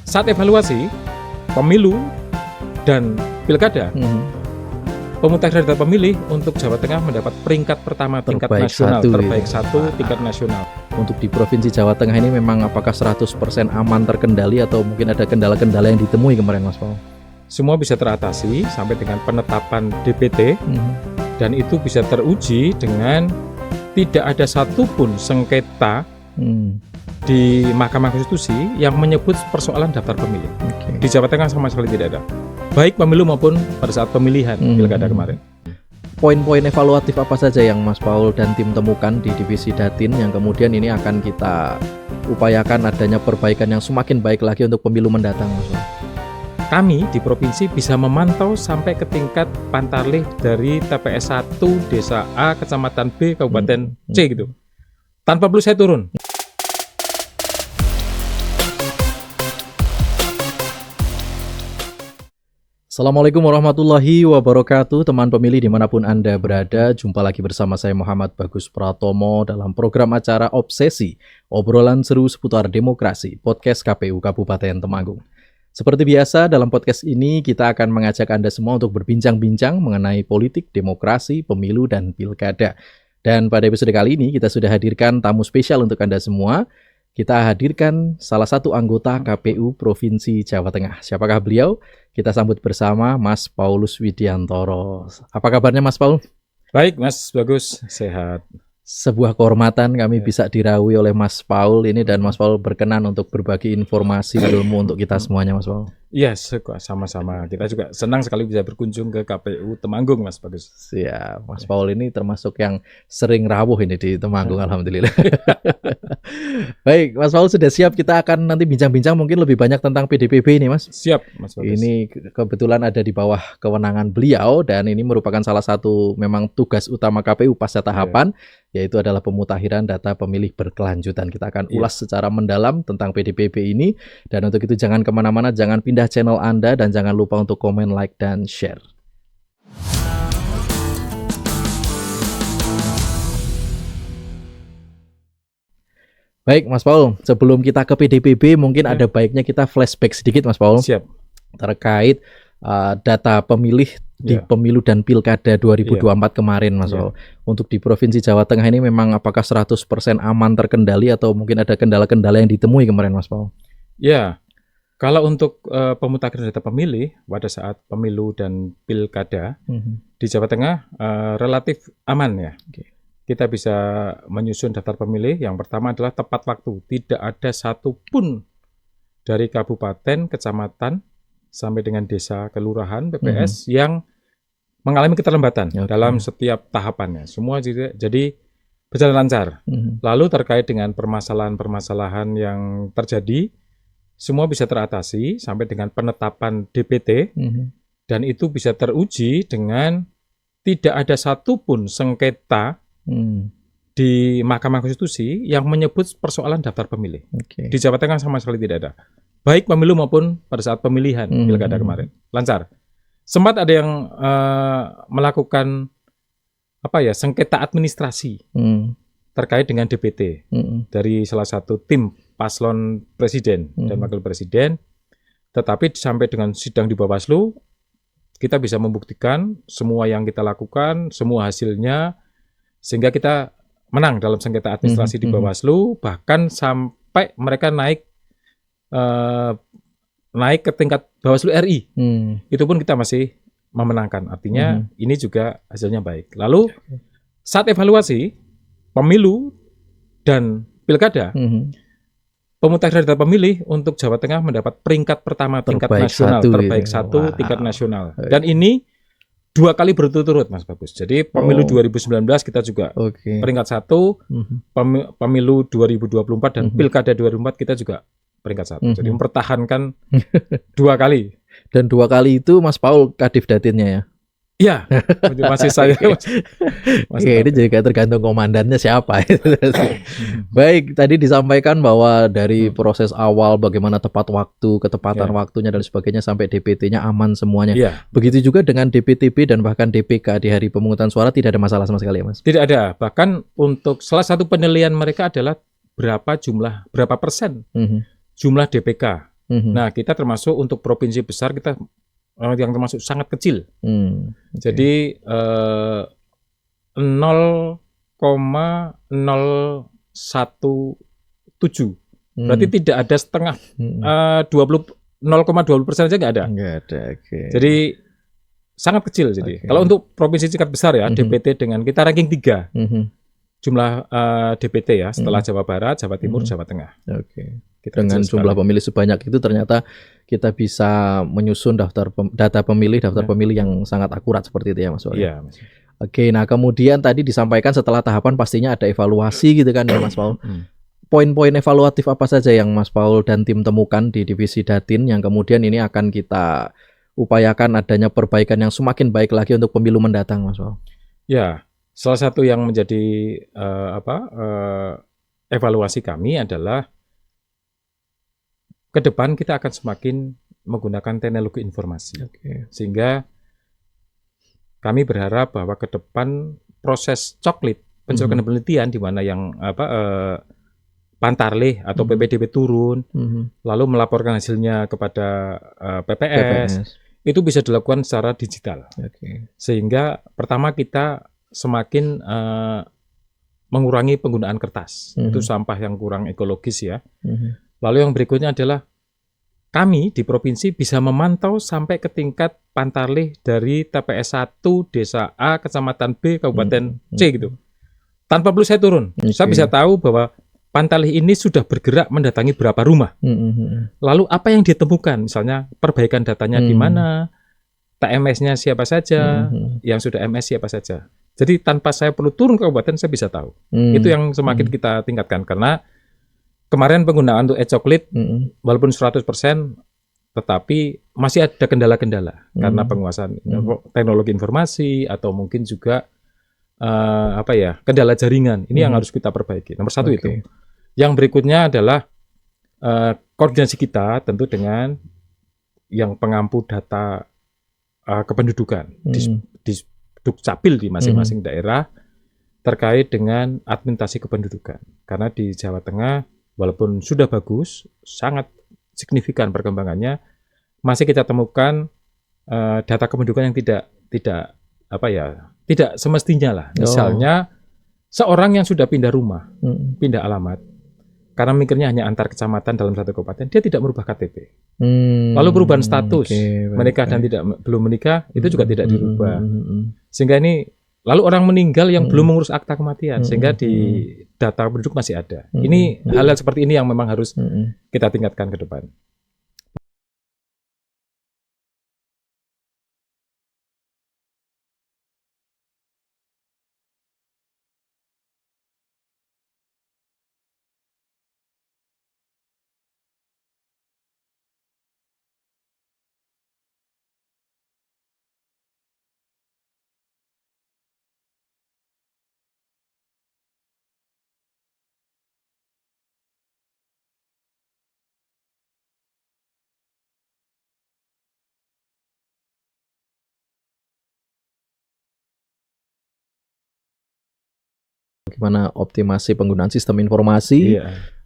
Saat evaluasi pemilu dan pilkada, pemungutan data pemilih untuk Jawa Tengah mendapat peringkat pertama tingkat Terbaik nasional, satu, terbaik gitu. satu tingkat nasional. Untuk di Provinsi Jawa Tengah ini memang apakah 100% aman terkendali atau mungkin ada kendala-kendala yang ditemui kemarin Mas Paul? Semua bisa teratasi sampai dengan penetapan DPT dan itu bisa teruji dengan tidak ada satupun sengketa di Mahkamah Konstitusi yang menyebut persoalan daftar pemilih. Di Jawa Tengah sama sekali tidak ada, baik pemilu maupun pada saat pemilihan pilkada kemarin. Poin-poin evaluatif apa saja yang Mas Paul dan tim temukan di Divisi Datin yang kemudian ini akan kita upayakan adanya perbaikan yang semakin baik lagi untuk pemilu mendatang, Mas Paul? Kami di provinsi bisa memantau sampai ke tingkat pantarlih dari TPS 1 Desa A, Kecamatan B, Kabupaten C gitu, tanpa perlu saya turun. Assalamualaikum warahmatullahi wabarakatuh, teman pemilih dimanapun Anda berada. Jumpa lagi bersama saya Muhammad Bagus Pratomo dalam program acara Obsesi, obrolan seru seputar demokrasi, podcast KPU Kabupaten Temanggung. Seperti biasa, dalam podcast ini kita akan mengajak Anda semua untuk berbincang-bincang mengenai politik, demokrasi, pemilu, dan pilkada. Dan pada episode kali ini kita sudah hadirkan tamu spesial untuk Anda semua. Kita hadirkan salah satu anggota KPU Provinsi Jawa Tengah. Siapakah beliau? Kita sambut bersama Mas Paulus Widiantoro. Apa kabarnya Mas Paul? Baik Mas, bagus, sehat. Sebuah kehormatan kami bisa diraui oleh Mas Paul ini, dan Mas Paul berkenan untuk berbagi informasi ilmu untuk kita semuanya, Mas Paul. Iya, sama-sama. Kita juga senang sekali bisa berkunjung ke KPU Temanggung, Mas Bagus. Ya, Mas Paul ini termasuk yang sering rawuh ini di Temanggung, alhamdulillah. Baik, Mas Paul sudah siap, kita akan nanti bincang-bincang mungkin lebih banyak tentang PDPB ini, Mas. Siap, Mas Bagus. Ini kebetulan ada di bawah kewenangan beliau, dan ini merupakan salah satu memang tugas utama KPU pasca tahapan, yaitu adalah pemutakhiran data pemilih berkelanjutan. Kita akan ulas secara mendalam tentang PDPB ini, dan untuk itu jangan kemana-mana, jangan pindah channel Anda, dan jangan lupa untuk komen, like, dan share. Baik Mas Paul, sebelum kita ke PDPB mungkin ada baiknya kita flashback sedikit Mas Paul. Siap. Terkait data pemilih di pemilu dan pilkada 2024 kemarin Mas Paul. Untuk di Provinsi Jawa Tengah ini memang apakah 100% aman terkendali atau mungkin ada kendala-kendala yang ditemui kemarin Mas Paul? Ya, kalau untuk pemutakhiran data pemilih pada saat pemilu dan pilkada di Jawa Tengah relatif aman ya. Kita bisa menyusun daftar pemilih. Yang pertama adalah tepat waktu. Tidak ada satupun dari kabupaten, kecamatan, sampai dengan desa, kelurahan, PPS yang mengalami keterlambatan dalam setiap tahapannya. Semua jadi berjalan lancar. Lalu terkait dengan permasalahan-permasalahan yang terjadi, semua bisa teratasi sampai dengan penetapan DPT, dan itu bisa teruji dengan tidak ada satupun sengketa di Mahkamah Konstitusi yang menyebut persoalan daftar pemilih. Di Jawa Tengah sama sekali tidak ada, baik pemilu maupun pada saat pemilihan pilkada kemarin, lancar. Sempat ada yang melakukan sengketa administrasi terkait dengan DPT dari salah satu tim paslon presiden dan wakil presiden, tetapi sampai dengan sidang di Bawaslu kita bisa membuktikan semua yang kita lakukan, semua hasilnya, sehingga kita menang dalam sengketa administrasi di Bawaslu, bahkan sampai mereka naik ke tingkat Bawaslu RI. Itu pun kita masih memenangkan. Artinya ini juga hasilnya baik. Lalu saat evaluasi pemilu dan pilkada, pemutakhiran data pemilih untuk Jawa Tengah mendapat peringkat pertama tingkat nasional, terbaik satu tingkat nasional. Dan ini 2 kali berturut-turut Mas Bagus. Jadi pemilu 2019 kita juga peringkat 1, pemilu 2024 dan pilkada 2024 kita juga peringkat 1. Jadi mempertahankan 2 kali. Dan 2 kali itu Mas Paul Kadif Datinnya ya? Iya, masih saya. Ini juga tergantung komandannya siapa. Baik, tadi disampaikan bahwa dari proses awal bagaimana tepat waktu, ketepatan waktunya dan sebagainya sampai DPT-nya aman semuanya. Begitu juga dengan DPTB dan bahkan DPK di hari pemungutan suara tidak ada masalah sama sekali ya Mas? Tidak ada. Bahkan untuk salah satu penilaian mereka adalah berapa persen jumlah DPK Nah, kita termasuk untuk provinsi besar kita yang termasuk sangat kecil. Jadi 0,017. Berarti tidak ada setengah 0,20% aja nggak ada. Nggak ada. Jadi sangat kecil. Jadi kalau untuk provinsi tingkat besar ya, DPT dengan kita ranking 3 jumlah DPT ya, setelah Jawa Barat, Jawa Timur, Jawa Tengah. Dengan jumlah pemilih sebanyak itu ternyata kita bisa menyusun data pemilih, pemilih yang sangat akurat seperti itu ya Mas Paul. Iya, Mas. Oke, nah kemudian tadi disampaikan setelah tahapan pastinya ada evaluasi gitu kan ya Mas Paul. Poin-poin evaluatif apa saja yang Mas Paul dan tim temukan di divisi Datin yang kemudian ini akan kita upayakan adanya perbaikan yang semakin baik lagi untuk pemilu mendatang, Mas Paul? Ya, salah satu yang menjadi evaluasi kami adalah ke depan kita akan semakin menggunakan teknologi informasi. Sehingga kami berharap bahwa ke depan proses coklit, pencolokan penelitian di mana yang Pantarlih atau PPDB turun, lalu melaporkan hasilnya kepada PPS, itu bisa dilakukan secara digital. Sehingga pertama kita semakin mengurangi penggunaan kertas, itu sampah yang kurang ekologis ya. Lalu yang berikutnya adalah kami di provinsi bisa memantau sampai ke tingkat Pantarlih dari TPS 1, Desa A, Kecamatan B, Kabupaten C gitu. Tanpa perlu saya turun, saya bisa tahu bahwa Pantarlih ini sudah bergerak mendatangi berapa rumah. Lalu apa yang ditemukan? Misalnya perbaikan datanya di mana, TMS-nya siapa saja, yang sudah MS siapa saja. Jadi tanpa saya perlu turun ke kabupaten, saya bisa tahu. Itu yang semakin kita tingkatkan. Karena kemarin penggunaan untuk e-coklit, walaupun 100%, tetapi masih ada kendala-kendala. Karena penguasaan teknologi informasi, atau mungkin juga kendala jaringan. Ini yang harus kita perbaiki. Nomor satu itu. Yang berikutnya adalah koordinasi kita tentu dengan yang pengampu data kependudukan di Dukcapil di masing-masing daerah terkait dengan administrasi kependudukan. Karena di Jawa Tengah walaupun sudah bagus, sangat signifikan perkembangannya, masih kita temukan data kependudukan yang tidak semestinya lah. Misalnya seorang yang sudah pindah rumah, pindah alamat, karena mikirnya hanya antar kecamatan dalam satu kabupaten, dia tidak merubah KTP. Lalu perubahan status, menikah dan belum menikah, itu juga tidak dirubah. Sehingga ini, lalu orang meninggal yang belum mengurus akta kematian, sehingga di data penduduk masih ada. Ini hal-hal seperti ini yang memang harus kita tingkatkan ke depan. Bagaimana optimasi penggunaan sistem informasi.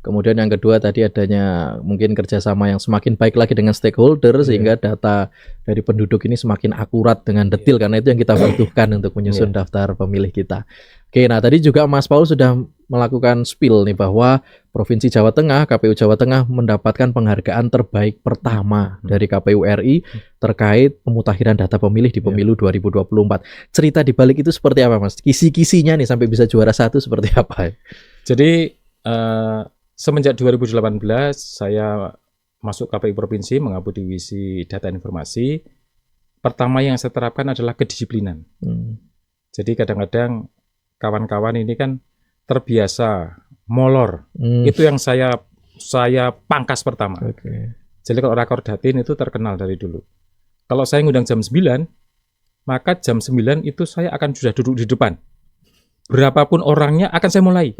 Kemudian yang kedua tadi adanya mungkin kerjasama yang semakin baik lagi dengan stakeholder sehingga data dari penduduk ini semakin akurat dengan detail karena itu yang kita butuhkan untuk menyusun daftar pemilih kita. Oke, nah tadi juga Mas Paul sudah melakukan spill nih bahwa Provinsi Jawa Tengah, KPU Jawa Tengah mendapatkan penghargaan terbaik pertama dari KPU RI terkait pemutakhiran data pemilih di pemilu 2024. Cerita di balik itu seperti apa, Mas? Kisi-kisinya nih sampai bisa juara 1 seperti apa? Jadi semenjak 2018 saya masuk KPU Provinsi mengampu divisi data informasi. Pertama yang saya terapkan adalah kedisiplinan. Jadi kadang-kadang kawan-kawan ini kan terbiasa molor. Itu yang saya pangkas pertama. Jadi kalau rakor Datin itu terkenal dari dulu. Kalau saya ngundang jam 9, maka jam 9 itu saya akan sudah duduk di depan. Berapapun orangnya akan saya mulai.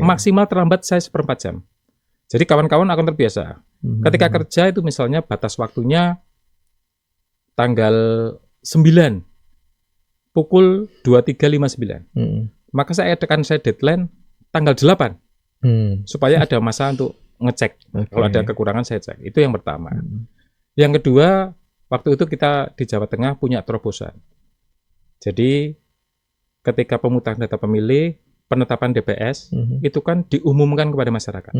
Maksimal terlambat saya 1/4 jam. Jadi kawan-kawan akan terbiasa. Ketika kerja itu misalnya batas waktunya tanggal 9 pukul 23.59. Maka saya deadline tanggal 8 supaya ada masa untuk ngecek. Kalau ada kekurangan saya cek. Itu yang pertama. Yang kedua, waktu itu kita di Jawa Tengah punya terobosan. Jadi ketika pemutahiran data pemilih, penetapan DPS itu kan diumumkan kepada masyarakat.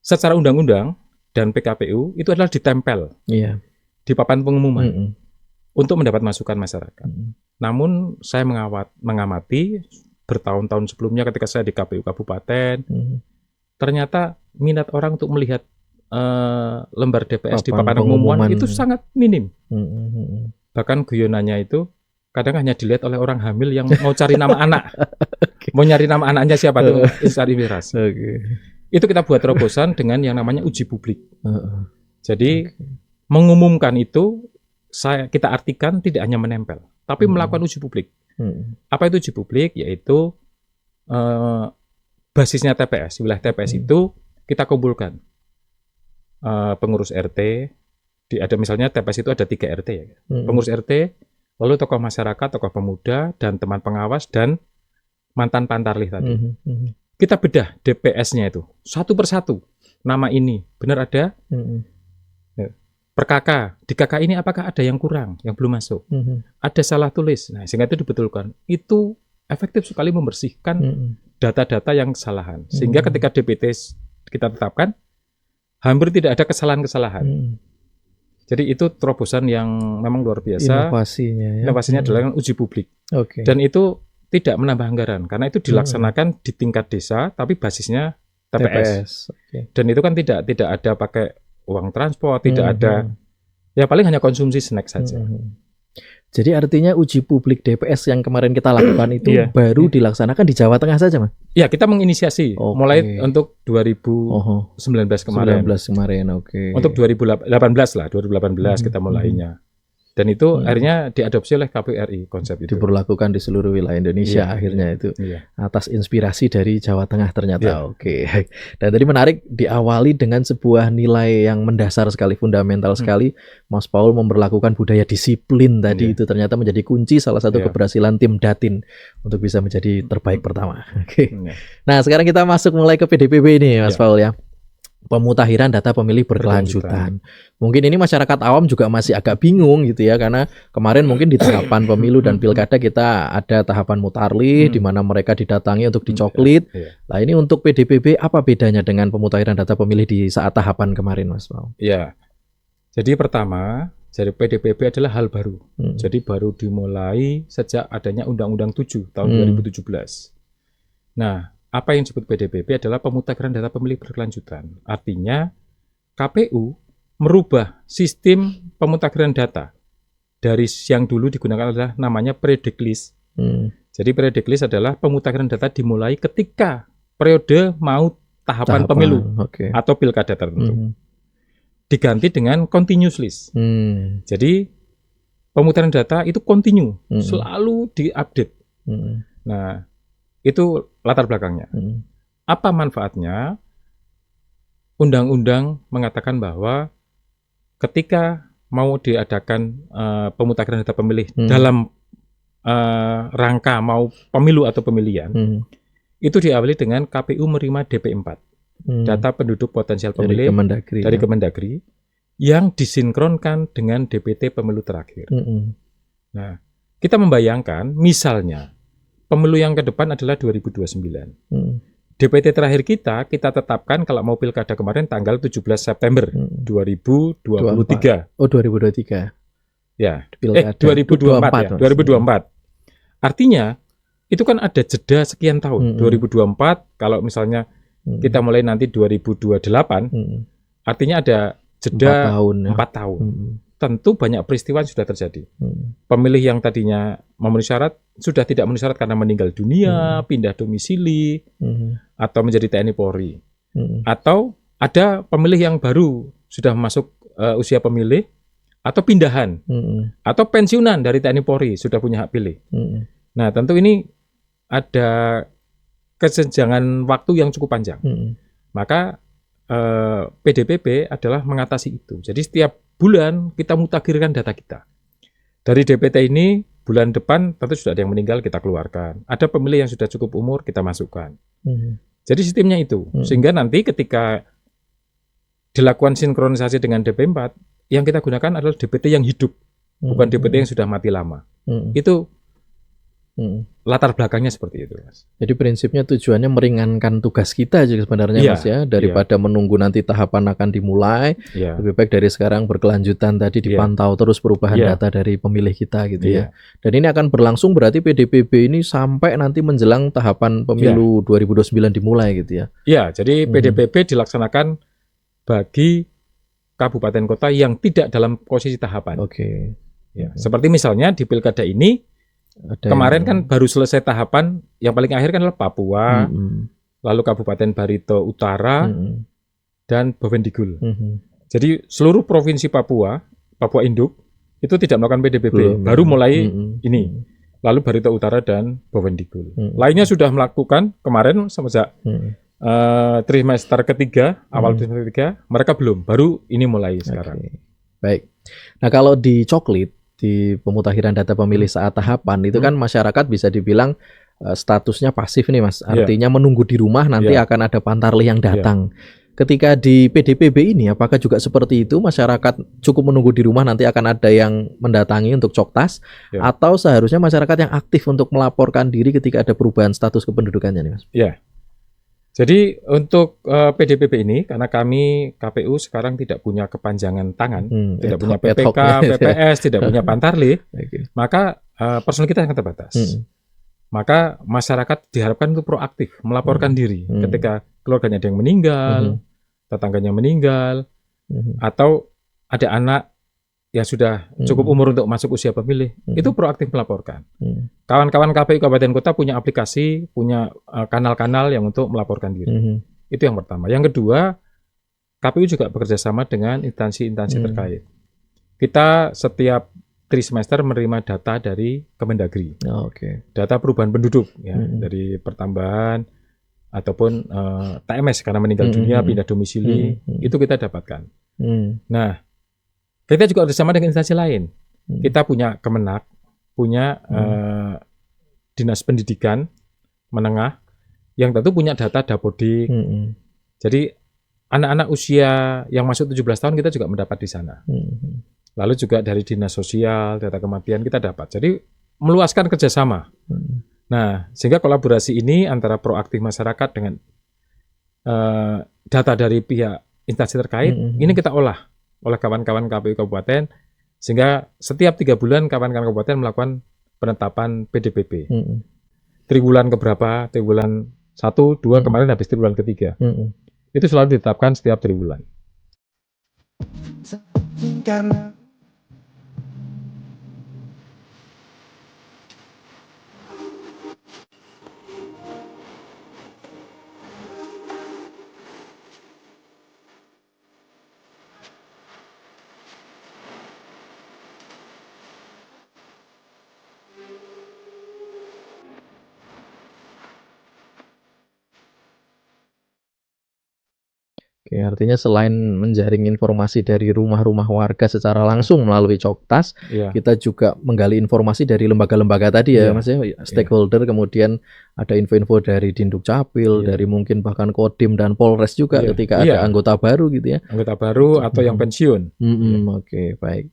Secara undang-undang dan PKPU itu adalah ditempel di papan pengumuman untuk mendapat masukan masyarakat. Namun saya mengamati bertahun-tahun sebelumnya ketika saya di KPU Kabupaten, ternyata minat orang untuk melihat lembar DPS di papan pengumuman itu sangat minim. Bahkan guyonannya itu kadang hanya dilihat oleh orang hamil yang mau cari nama anak. Mau nyari nama anaknya siapa tuh, cari miras. Itu kita buat terobosan dengan yang namanya uji publik. Jadi mengumumkan itu kita artikan tidak hanya menempel, tapi melakukan uji publik. Apa itu uji publik? Yaitu basisnya TPS, wilayah TPS itu kita kumpulkan pengurus RT, ada misalnya TPS itu ada 3 RT ya. Pengurus RT, lalu tokoh masyarakat, tokoh pemuda, dan teman pengawas, dan mantan pantarlih tadi. Kita bedah DPS-nya itu, satu persatu. Nama ini, benar ada? Per KK, di KK ini apakah ada yang kurang, yang belum masuk? Ada salah tulis, nah sehingga itu dibetulkan. Itu efektif sekali membersihkan data-data yang kesalahan. Sehingga ketika DPT kita tetapkan, hampir tidak ada kesalahan-kesalahan. Jadi itu terobosan yang memang luar biasa. Inovasinya adalah uji publik. Dan itu tidak menambah anggaran, karena itu dilaksanakan di tingkat desa, tapi basisnya TPS. Dan itu kan tidak ada pakai uang transport, tidak ada, ya paling hanya konsumsi snack saja. Jadi artinya uji publik DPS yang kemarin kita lakukan itu baru dilaksanakan di Jawa Tengah saja, Mas? Iya, kita menginisiasi mulai untuk 2019 kemarin. Untuk 2018 lah, 2018 kita mulainya. Dan itu akhirnya diadopsi oleh KPU RI konsep itu. Diberlakukan di seluruh wilayah Indonesia akhirnya itu. Atas inspirasi dari Jawa Tengah ternyata. Dan tadi menarik diawali dengan sebuah nilai yang mendasar sekali, fundamental sekali. Mas Paul memperlakukan budaya disiplin tadi itu ternyata menjadi kunci salah satu keberhasilan tim Datin untuk bisa menjadi terbaik pertama. Nah, sekarang kita masuk mulai ke PDPB ini, Mas Paul ya. Pemutahiran data pemilih berkelanjutan. Mungkin ini masyarakat awam juga masih agak bingung gitu ya, karena kemarin mungkin di tahapan pemilu dan pilkada kita ada tahapan mutarlih di mana mereka didatangi untuk dicoklit. Nah, ini untuk PDPB apa bedanya dengan pemutahiran data pemilih di saat tahapan kemarin, Mas Paul? Ya. Jadi pertama, dari PDPB adalah hal baru. Jadi baru dimulai sejak adanya Undang-Undang 7 tahun 2017. Nah, apa yang disebut PDPB adalah pemutahiran data pemilih berkelanjutan. Artinya KPU merubah sistem pemutakhiran data dari yang dulu digunakan adalah namanya predict list. Jadi predict list adalah pemutakhiran data dimulai ketika periode mau tahapan pemilu atau pilkada tertentu. Diganti dengan continuous list. Jadi pemutahiran data itu continue, selalu diupdate. Nah, itu latar belakangnya. Apa manfaatnya? Undang-undang mengatakan bahwa ketika mau diadakan pemutakhiran data pemilih dalam rangka mau pemilu atau pemilihan, itu diawali dengan KPU menerima DP4, data penduduk potensial pemilih dari Kemendagri, yang disinkronkan dengan DPT pemilu terakhir. Nah, kita membayangkan misalnya pemilu yang ke depan adalah 2029. DPT terakhir kita tetapkan kalau mau pilkada kemarin tanggal 17 September 2023. Oh, 2023. Ya, 2024 ya, 2024. Artinya itu kan ada jeda sekian tahun. 2024 kalau misalnya kita mulai nanti 2028, artinya ada jeda 4 tahun. Tentu banyak peristiwa yang sudah terjadi. Pemilih yang tadinya memenuhi syarat sudah tidak memenuhi syarat karena meninggal dunia, pindah domisili, atau menjadi TNI Polri. Atau ada pemilih yang baru sudah masuk usia pemilih, atau pindahan, atau pensiunan dari TNI Polri sudah punya hak pilih. Nah, tentu ini ada kesenjangan waktu yang cukup panjang. Maka PDPB adalah mengatasi itu. Jadi setiap bulan kita mutakhirkan data kita. Dari DPT ini bulan depan tentu sudah ada yang meninggal, kita keluarkan. Ada pemilih yang sudah cukup umur, kita masukkan. Jadi sistemnya itu. Sehingga nanti ketika dilakukan sinkronisasi dengan DP4, yang kita gunakan adalah DPT yang hidup, bukan DPT yang sudah mati lama. Itu latar belakangnya seperti itu, Mas. Jadi prinsipnya tujuannya meringankan tugas kita juga sebenarnya, Mas ya, daripada menunggu nanti tahapan akan dimulai. Lebih baik dari sekarang berkelanjutan tadi dipantau terus perubahan data dari pemilih kita gitu ya. Dan ini akan berlangsung berarti PDPB ini sampai nanti menjelang tahapan pemilu 2029 dimulai gitu ya. Iya, jadi PDPB dilaksanakan bagi kabupaten kota yang tidak dalam posisi tahapan. Seperti misalnya di pilkada ini kemarin kan baru selesai tahapan, yang paling akhir kan adalah Papua, lalu Kabupaten Barito Utara, dan Bovendigul. Jadi seluruh provinsi Papua Induk, itu tidak melakukan PDPB, baru mulai ini. Lalu Barito Utara dan Bovendigul. Lainnya sudah melakukan kemarin sejak trimester ketiga, awal trimester ketiga, mereka belum, baru ini mulai sekarang. Baik. Nah kalau di Coklit, di pemutakhiran data pemilih saat tahapan itu kan masyarakat bisa dibilang statusnya pasif nih Mas, artinya menunggu di rumah nanti akan ada pantarlih yang datang. Ketika di PDPB ini apakah juga seperti itu, masyarakat cukup menunggu di rumah nanti akan ada yang mendatangi untuk coktas, atau seharusnya masyarakat yang aktif untuk melaporkan diri ketika ada perubahan status kependudukannya nih Mas? Jadi untuk PDPB ini, karena kami KPU sekarang tidak punya kepanjangan tangan, tidak punya PPK, PPS, tidak punya pantarlih, maka personil kita sangat terbatas. Maka masyarakat diharapkan untuk proaktif, melaporkan diri ketika keluarganya ada yang meninggal, tetangganya meninggal, atau ada anak yang sudah cukup umur untuk masuk usia pemilih, itu proaktif melaporkan. Kawan-kawan KPU Kabupaten Kota punya aplikasi, punya kanal-kanal yang untuk melaporkan diri. Itu yang pertama. Yang kedua, KPU juga bekerja sama dengan instansi-instansi terkait. Kita setiap trimester menerima data dari Kemendagri. Data perubahan penduduk, ya, dari pertambahan ataupun TMS karena meninggal dunia, pindah domisili, itu kita dapatkan. Nah, kita juga bersama dengan instansi lain. Kita punya Kemenak, punya Dinas Pendidikan Menengah, yang tentu punya data Dapodik. Jadi anak-anak usia yang masuk 17 tahun kita juga mendapat di sana. Lalu juga dari Dinas Sosial, data kematian kita dapat. Jadi meluaskan kerjasama. Nah, sehingga kolaborasi ini antara proaktif masyarakat dengan data dari pihak instansi terkait, ini kita olah oleh kawan-kawan KPU Kabupaten, sehingga setiap 3 bulan kawan-kawan Kabupaten melakukan penetapan PDPB. Triwulan keberapa? Triwulan 1, 2, kemarin habis triwulan ketiga. Itu selalu ditetapkan setiap triwulan. Oke, artinya selain menjaring informasi dari rumah-rumah warga secara langsung melalui Coktas, kita juga menggali informasi dari lembaga-lembaga tadi ya, Mas ya, stakeholder, kemudian ada info-info dari Dinduk Capil, dari mungkin bahkan Kodim dan Polres juga ketika ada anggota baru gitu ya. Anggota baru atau yang pensiun. Oke, baik.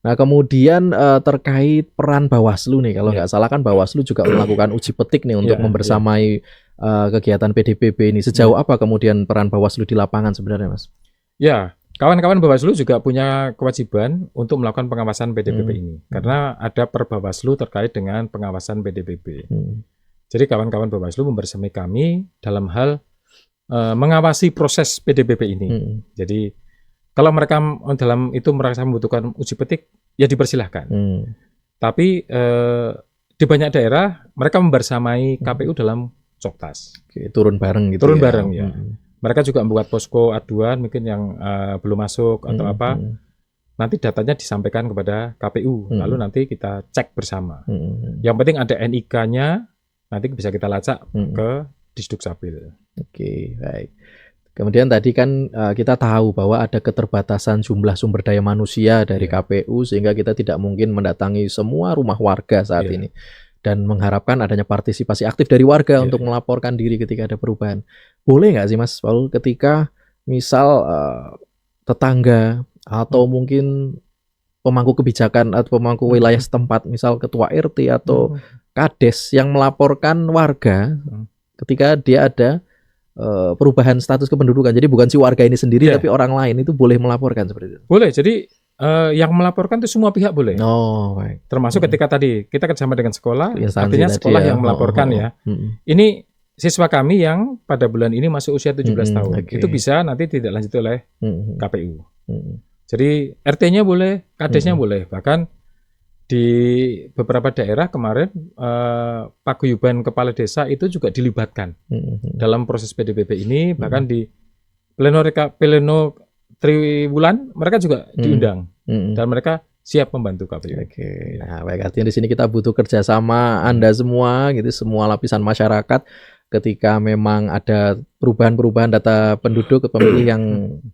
Nah, kemudian terkait peran Bawaslu nih, kalau nggak salah kan Bawaslu juga melakukan uji petik nih untuk membersamai kegiatan PDPB ini. Sejauh apa kemudian peran Bawaslu di lapangan sebenarnya, Mas? Ya, kawan-kawan Bawaslu juga punya kewajiban untuk melakukan pengawasan PDPB ini. Karena ada Perbawaslu terkait dengan pengawasan PDPB. Jadi kawan-kawan Bawaslu membersamai kami dalam hal mengawasi proses PDPB ini. Jadi kalau mereka dalam itu merasa membutuhkan uji petik, ya dipersilahkan. Tapi di banyak daerah mereka membersamai KPU dalam Coktas. Turun bareng gitu. Turun bareng ya. Mereka juga membuat posko aduan mungkin yang belum masuk atau apa. Nanti datanya disampaikan kepada KPU, lalu nanti kita cek bersama. Yang penting ada NIK-nya, nanti bisa kita lacak ke Disduk Capil. Oke, baik. Kemudian tadi kan kita tahu bahwa ada keterbatasan jumlah sumber daya manusia dari KPU, sehingga kita tidak mungkin mendatangi semua rumah warga saat ini. Dan mengharapkan adanya partisipasi aktif dari warga untuk melaporkan diri ketika ada perubahan. Boleh nggak sih Mas Paul, ketika misal tetangga atau mungkin pemangku kebijakan atau pemangku wilayah setempat, misal ketua RT atau kades yang melaporkan warga ketika dia ada perubahan status kependudukan. Jadi bukan si warga ini sendiri tapi orang lain itu boleh melaporkan seperti itu. Boleh. Jadi yang melaporkan itu semua pihak boleh. Oh, baik. Termasuk ketika tadi kita kerjasama dengan sekolah, artinya sekolah yang melaporkan ya. Ini siswa kami yang pada bulan ini masuk usia 17 tahun. Itu bisa nanti tidak lanjut oleh KPU. Jadi RT-nya boleh, kades-nya boleh. Bahkan di beberapa daerah kemarin paguyuban kepala desa itu juga dilibatkan dalam proses PDPP ini. Bahkan di pleno triwulan mereka juga diundang dan mereka siap membantu KPU. Oke. Nah, baik, artinya di sini kita butuh kerjasama Anda semua, gitu, semua lapisan masyarakat. Ketika memang ada perubahan-perubahan data penduduk pemilih yang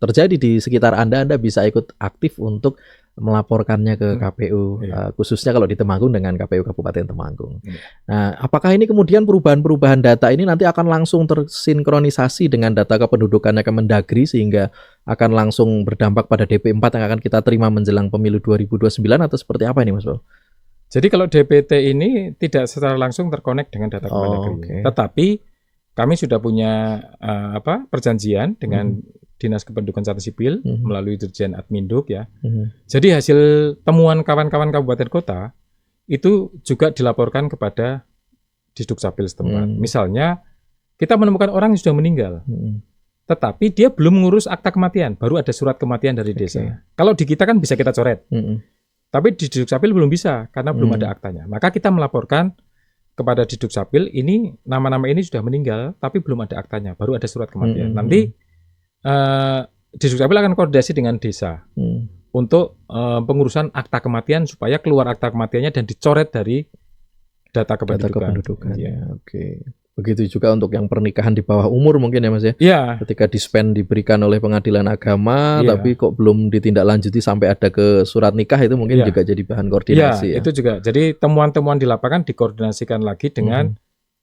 terjadi di sekitar Anda bisa ikut aktif untuk melaporkannya ke KPU, khususnya kalau di Temanggung dengan KPU Kabupaten Temanggung. Nah, apakah ini kemudian perubahan-perubahan data ini nanti akan langsung tersinkronisasi dengan data kependudukannya Kemendagri sehingga akan langsung berdampak pada DP4 yang akan kita terima menjelang pemilu 2029 atau seperti apa ini, Mas Paul? Jadi kalau DPT ini tidak secara langsung terkonek dengan data Kemendagri, tetapi kami sudah punya perjanjian dengan Dinas Kependudukan Catatan Sipil melalui Dirjen Adminduk ya. Jadi hasil temuan kawan-kawan kabupaten kota itu juga dilaporkan kepada Disduk Capil setempat. Misalnya kita menemukan orang yang sudah meninggal, tetapi dia belum mengurus akta kematian, baru ada surat kematian dari desa. Kalau di kita kan bisa kita coret. Tapi di Disduk Capil belum bisa karena belum ada aktanya. Maka kita melaporkan kepada Disduk Capil, ini nama-nama ini sudah meninggal tapi belum ada aktanya, baru ada surat kematian. Nanti Disduk Capil akan koordinasi dengan desa untuk pengurusan akta kematian supaya keluar akta kematiannya dan dicoret dari data kependudukan. Ya. Oke. Begitu juga untuk yang pernikahan di bawah umur mungkin ya Mas ya. Iya. Ketika dispen diberikan oleh pengadilan agama tapi kok belum ditindaklanjuti sampai ada ke surat nikah, itu mungkin juga jadi bahan koordinasi ya. Itu juga. Jadi temuan-temuan di lapangan dikoordinasikan lagi dengan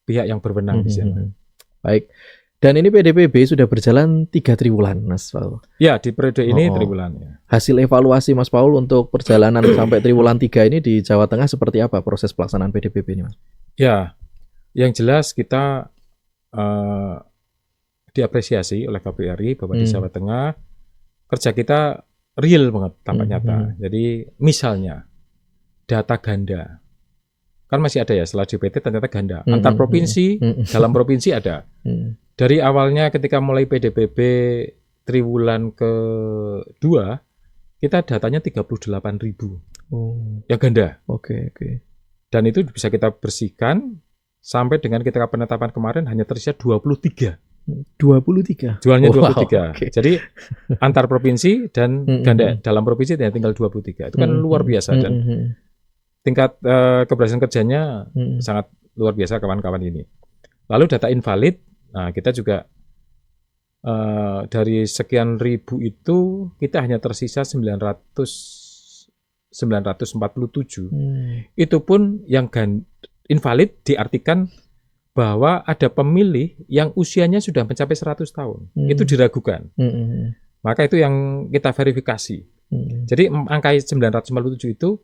pihak yang berwenang di sana. Baik. Dan ini PDPB sudah berjalan 3 triwulan, Mas Paul. Ya, di periode ini triwulan. Ya. Hasil evaluasi Mas Paul untuk perjalanan sampai triwulan 3 ini di Jawa Tengah seperti apa proses pelaksanaan PDPB ini, Mas? Ya, yang jelas kita diapresiasi oleh KPU RI bahwa di Jawa Tengah kerja kita real banget, tampak nyata. Jadi misalnya data ganda, kan masih ada ya setelah DPT ternyata ganda. Antar provinsi, dalam provinsi ada. Dari awalnya ketika mulai PDPB triwulan ke-2, kita datanya 38.000 yang ganda. Oke. Dan itu bisa kita bersihkan sampai dengan ketika penetapan kemarin hanya tersisa 23. 23? Jualnya 23. Jadi antar provinsi dan ganda dalam provinsi hanya tinggal 23. Itu kan luar biasa dan tingkat keberhasilan kerjanya sangat luar biasa kawan-kawan ini. Lalu data invalid, nah kita juga dari sekian ribu itu kita hanya tersisa 947. Itu pun yang invalid diartikan bahwa ada pemilih yang usianya sudah mencapai 100 tahun. Itu diragukan. Maka itu yang kita verifikasi. Jadi angka 947 itu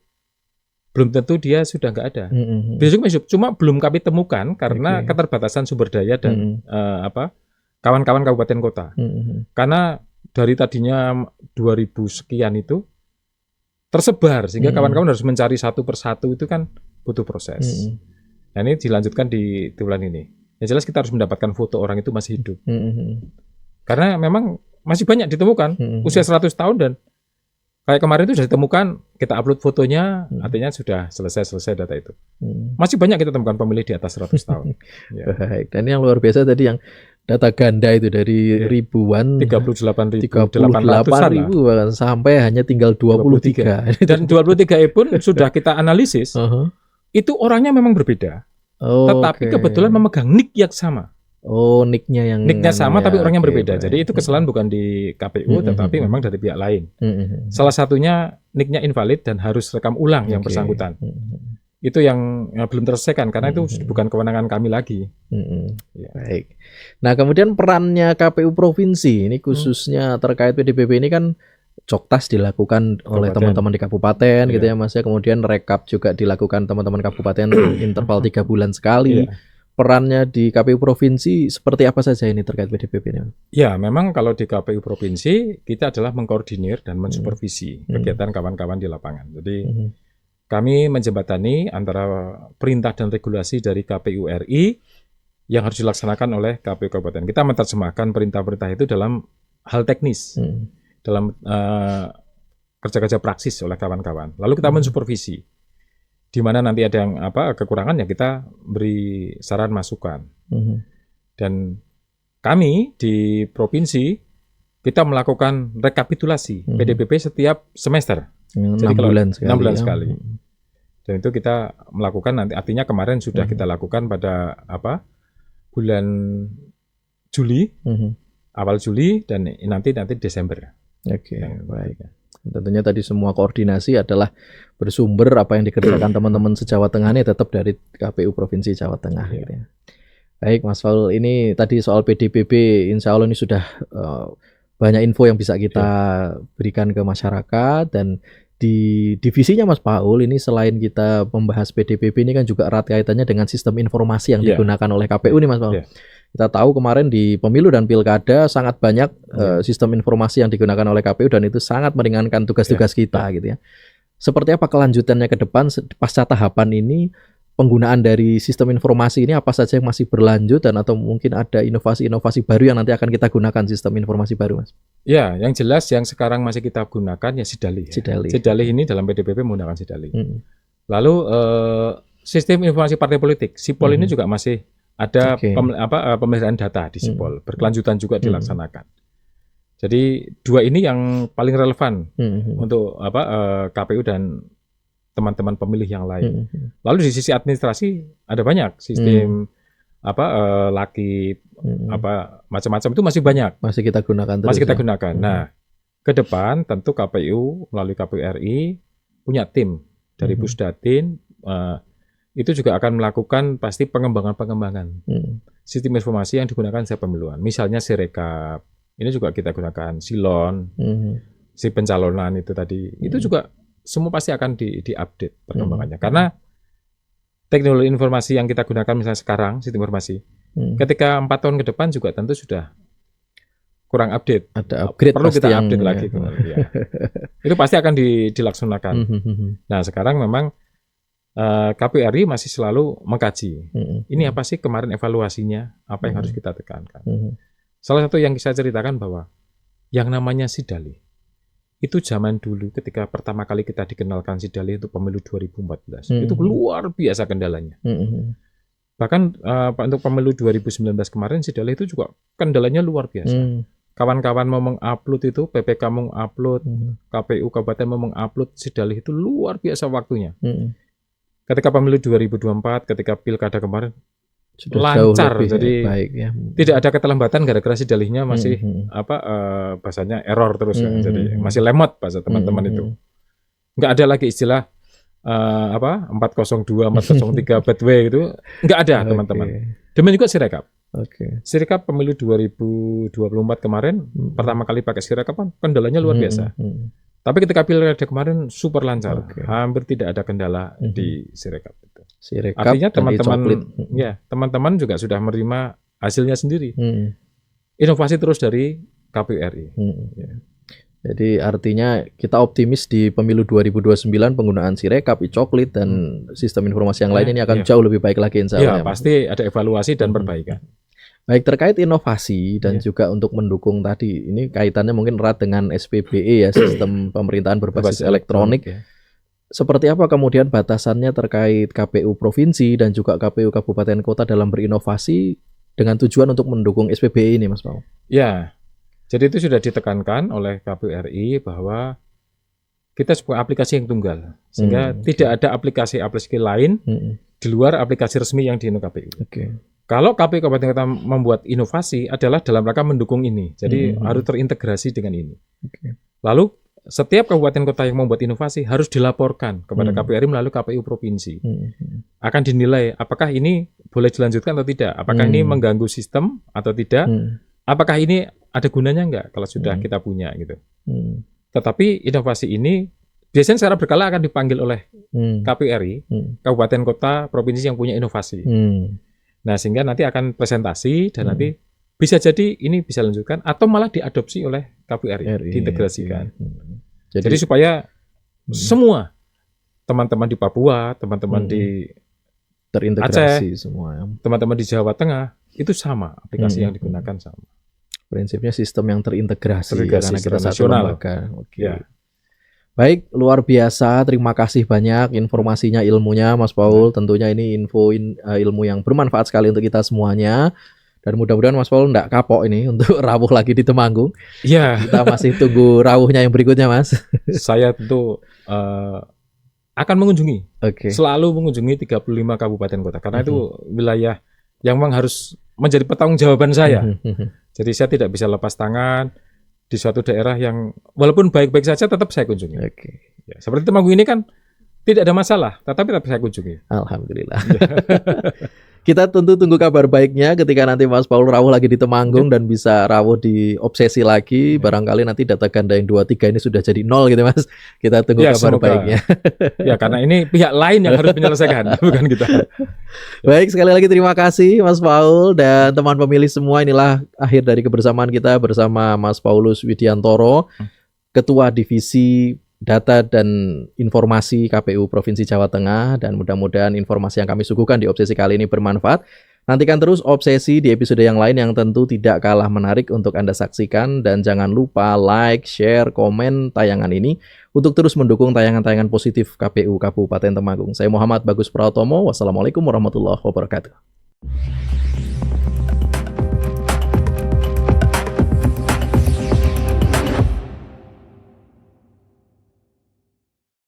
belum tentu dia sudah nggak ada. Cuma belum kami temukan karena keterbatasan sumber daya dan kawan-kawan kabupaten kota. Karena dari tadinya 2000 sekian itu tersebar sehingga kawan-kawan harus mencari satu persatu, itu kan butuh proses. Nah, ini dilanjutkan di bulan ini. Yang jelas kita harus mendapatkan foto orang itu masih hidup. Karena memang masih banyak ditemukan usia 100 tahun dan kayak kemarin itu sudah ditemukan, kita upload fotonya, artinya sudah selesai data itu. Masih banyak kita temukan pemilih di atas 100 tahun. Ya. Baik. Dan yang luar biasa tadi yang data ganda itu dari ribuan, 38.000 sampai hanya tinggal 23. Dan 23 pun sudah kita analisis, itu orangnya memang berbeda. Tetapi kebetulan memegang nick yang sama. Nicknya sama tapi orangnya berbeda. Jadi itu kesalahan bukan di KPU tetapi memang dari pihak lain. Salah satunya nicknya invalid dan harus rekam ulang yang bersangkutan. Itu yang belum terselesaikan karena itu bukan kewenangan kami lagi. Ya. Baik. Nah kemudian perannya KPU provinsi ini khususnya terkait PDPB ini kan Joktas dilakukan oleh teman-teman di kabupaten gitu ya Mas ya. Kemudian rekap juga dilakukan teman-teman kabupaten interval 3 bulan sekali. Perannya di KPU provinsi seperti apa saja ini terkait PDPP ini? Ya, memang kalau di KPU provinsi kita adalah mengkoordinir dan mensupervisi kegiatan kawan-kawan di lapangan. Jadi kami menjembatani antara perintah dan regulasi dari KPU RI yang harus dilaksanakan oleh KPU kabupaten. Kita menerjemahkan perintah-perintah itu dalam hal teknis, dalam kerja-kerja praksis oleh kawan-kawan. Lalu kita mensupervisi. Di mana nanti ada yang kekurangan ya kita beri saran masukan. Dan kami di provinsi kita melakukan rekapitulasi PDPP setiap semester. 6 bulan sekali. Dan itu kita melakukan nanti, artinya kemarin sudah kita lakukan pada bulan Juli, awal Juli dan nanti Desember. Oke, baik. Tentunya tadi semua koordinasi adalah bersumber apa yang dikerjakan teman-teman se-Jawa Tengah ini tetap dari KPU Provinsi Jawa Tengah. Gitu ya. Baik Mas Faul, ini tadi soal PDPP, insya Allah ini sudah banyak info yang bisa kita berikan ke masyarakat. Dan di divisinya Mas Paul ini selain kita membahas PDPP ini kan juga erat kaitannya dengan sistem informasi yang digunakan oleh KPU nih Mas Paul. Kita tahu kemarin di pemilu dan pilkada sangat banyak sistem informasi yang digunakan oleh KPU dan itu sangat meringankan tugas-tugas kita gitu ya. Seperti apa kelanjutannya ke depan pasca tahapan ini, penggunaan dari sistem informasi ini apa saja yang masih berlanjut dan atau mungkin ada inovasi-inovasi baru yang nanti akan kita gunakan sistem informasi baru Mas? Ya, yang jelas yang sekarang masih kita gunakan ya Sidalih. Sidalih ini dalam PDPP menggunakan Sidalih. Lalu sistem informasi partai politik, SIPOL ini juga masih ada pemeliharaan data di SIPOL, berkelanjutan juga dilaksanakan. Jadi dua ini yang paling relevan untuk KPU dan teman-teman pemilih yang lain. Lalu di sisi administrasi ada banyak sistem macam-macam itu masih banyak. Masih kita gunakan terus. Masih kita gunakan. Nah, ke depan tentu KPU melalui KPU RI punya tim dari Pusdatin. Itu juga akan melakukan pasti pengembangan sistem informasi yang digunakan setiap pemiluan. Misalnya Sirekap, ini juga kita gunakan Silon, si pencalonan itu tadi, itu juga semua pasti akan diupdate perkembangannya. Karena teknologi informasi yang kita gunakan misalnya sekarang, sistem informasi, ketika 4 tahun ke depan juga tentu sudah kurang update. Ada upgrade, perlu kita update yang, lagi. Ya. Itu pasti akan dilaksanakan. Nah sekarang memang KPU RI masih selalu mengkaji. Ini apa sih kemarin evaluasinya, apa yang harus kita tekankan. Salah satu yang saya ceritakan bahwa yang namanya Sidalih, itu zaman dulu ketika pertama kali kita dikenalkan Sidalih itu pemilu 2014. Itu luar biasa kendalanya. Bahkan untuk pemilu 2019 kemarin Sidalih itu juga kendalanya luar biasa. Kawan-kawan mau mengupload itu, PPK mau mengupload, KPU Kabupaten mau mengupload Sidalih itu luar biasa waktunya. Ketika pemilu 2024, ketika pilkada kemarin sudah lancar, jadi baik, ya. Tidak ada keterlambatan gara-gara Sidalihnya masih bahasanya error terus, jadi masih lemot bahasa teman-teman itu. Nggak ada lagi istilah 402, 403 bad way gitu, nggak ada teman-teman. Demikian juga Sirekap. Sirekap pemilu 2024 kemarin pertama kali pakai Sirekap kan kendalanya luar biasa. Tapi ketika pilkada kemarin super lancar, hampir tidak ada kendala di Sirekap itu. Artinya teman-teman juga sudah menerima hasilnya sendiri. Inovasi terus dari KPU RI. Jadi artinya kita optimis di pemilu 2029 penggunaan Sirekap, e-coklit dan sistem informasi yang lain ini akan jauh lebih baik lagi insya Allah. Ya, pasti ada evaluasi dan perbaikan. Baik, terkait inovasi dan juga untuk mendukung tadi, ini kaitannya mungkin erat dengan SPBE ya, sistem pemerintahan berbasis elektronik. Seperti apa kemudian batasannya terkait KPU Provinsi dan juga KPU Kabupaten Kota dalam berinovasi dengan tujuan untuk mendukung SPBE ini Mas Paul? Ya, jadi itu sudah ditekankan oleh KPU RI bahwa kita sebuah aplikasi yang tunggal, sehingga tidak ada aplikasi-aplikasi lain di luar aplikasi resmi yang di KPU. Kalau KPU Kabupaten Kota membuat inovasi adalah dalam rangka mendukung ini. Jadi harus terintegrasi dengan ini. Lalu setiap kabupaten kota yang membuat inovasi harus dilaporkan kepada KPU RI melalui KPU Provinsi. Akan dinilai apakah ini boleh dilanjutkan atau tidak. Apakah ini mengganggu sistem atau tidak. Apakah ini ada gunanya enggak kalau sudah kita punya gitu. Tetapi inovasi ini biasanya secara berkala akan dipanggil oleh KPU RI, kabupaten kota provinsi yang punya inovasi. Nah, sehingga nanti akan presentasi dan nanti bisa jadi ini bisa lanjutkan atau malah diadopsi oleh KPU RI, diintegrasikan. Jadi supaya semua teman-teman di Papua, teman-teman di terintegrasi Aceh, semua. Teman-teman di Jawa Tengah itu sama, aplikasi yang digunakan sama. Prinsipnya sistem yang terintegrasi karena kita satu nasional. lembaga. Ya. Baik, luar biasa. Terima kasih banyak informasinya, ilmunya, Mas Paul. Tentunya ini ilmu yang bermanfaat sekali untuk kita semuanya. Dan mudah-mudahan Mas Paul enggak kapok ini untuk rawuh lagi di Temanggung. Iya. Kita masih tunggu rawuhnya yang berikutnya, Mas. Saya tentu akan mengunjungi. Selalu mengunjungi 35 kabupaten kota. Karena itu wilayah yang memang harus menjadi pertanggungjawaban saya. Jadi saya tidak bisa lepas tangan di suatu daerah yang walaupun baik-baik saja tetap saya kunjungi. Ya, seperti Temanggung ini kan tidak ada masalah, tetapi tetap saya kunjungi. Alhamdulillah. Kita tentu tunggu kabar baiknya ketika nanti Mas Paul rawuh lagi di Temanggung dan bisa rawuh di Obsesi lagi. Barangkali nanti data ganda yang 2-3 ini sudah jadi 0 gitu, Mas. Kita tunggu kabar semoga baiknya. Ya, karena ini pihak lain yang harus menyelesaikan, bukan kita. Baik, sekali lagi terima kasih Mas Paul dan teman pemilih semua. Inilah akhir dari kebersamaan kita bersama Mas Paulus Widiantoro, Ketua Divisi Data dan Informasi KPU Provinsi Jawa Tengah, dan mudah-mudahan informasi yang kami suguhkan di Obsesi kali ini bermanfaat. Nantikan terus Obsesi di episode yang lain yang tentu tidak kalah menarik untuk Anda saksikan, dan jangan lupa like, share, komen tayangan ini untuk terus mendukung tayangan-tayangan positif KPU Kabupaten Temanggung. Saya Muhammad Bagus Pratomo. Wassalamualaikum warahmatullahi wabarakatuh.